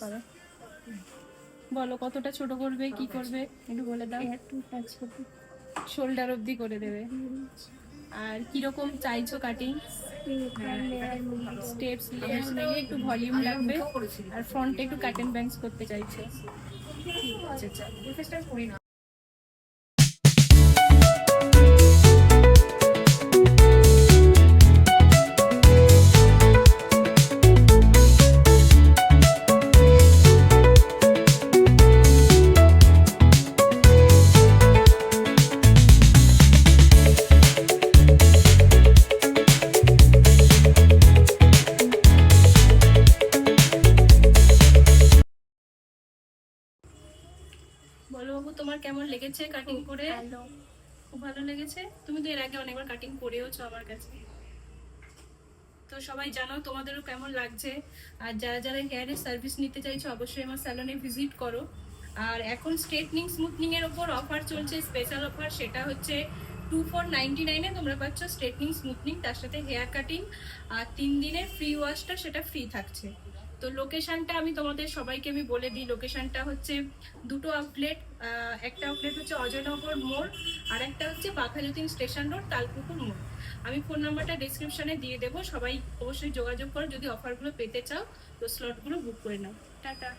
করো। বলো কতটা ছোট করবে, কি করবে একটু বলে দাও। শোল্ডার অবধি করে দেবে। আর কিরকম চাইছো কাটিং? স্টেপস লেয়ার্স নিয়ে একটু ভলিউম লাগবে, আর ফ্রন্টে একটু কাট এন্ড ব্যাংকস করতে চাইছো। ঠিক আছে, চলো। বলো বাবু, তোমার কেমন লেগেছে কাটিং করে? খুব ভালো লেগেছে। তুমি তো এর আগে অনেকবার কাটিং করেওছো আমার কাছে, তো সবাই জানাও তোমাদেরও কেমন লাগছে। আর যারা যারা হেয়ারের সার্ভিস নিতে চাইছো অবশ্যই আমার স্যালনে ভিজিট করো। আর এখন স্ট্রেটনিং স্মুথনিং এর ওপর অফার চলছে, স্পেশাল অফার, সেটা হচ্ছে 2499-এ তোমরা পাচ্ছ স্ট্রেটনিং স্মুথনিং, তার সাথে হেয়ার কাটিং, আর 3 দিনের ফ্রি ওয়াশটা সেটা ফ্রি থাকছে। তো লোকেশনটা আমি তোমাদের সবাইকে আমি বলে দিই, লোকেশনটা হচ্ছে দুটো আউটলেট। একটা আউটলেট হচ্ছে অজয়নগর মোড়, আর একটা হচ্ছে বাঘাযতীন স্টেশন রোড, তালপুকুর মোড়। আমি ফোন নাম্বারটা ডিসক্রিপশনে দিয়ে দেবো, সবাই অবশ্যই যোগাযোগ করো যদি অফারগুলো পেতে চাও। তো স্লটগুলো বুক করে নাও। টাটা।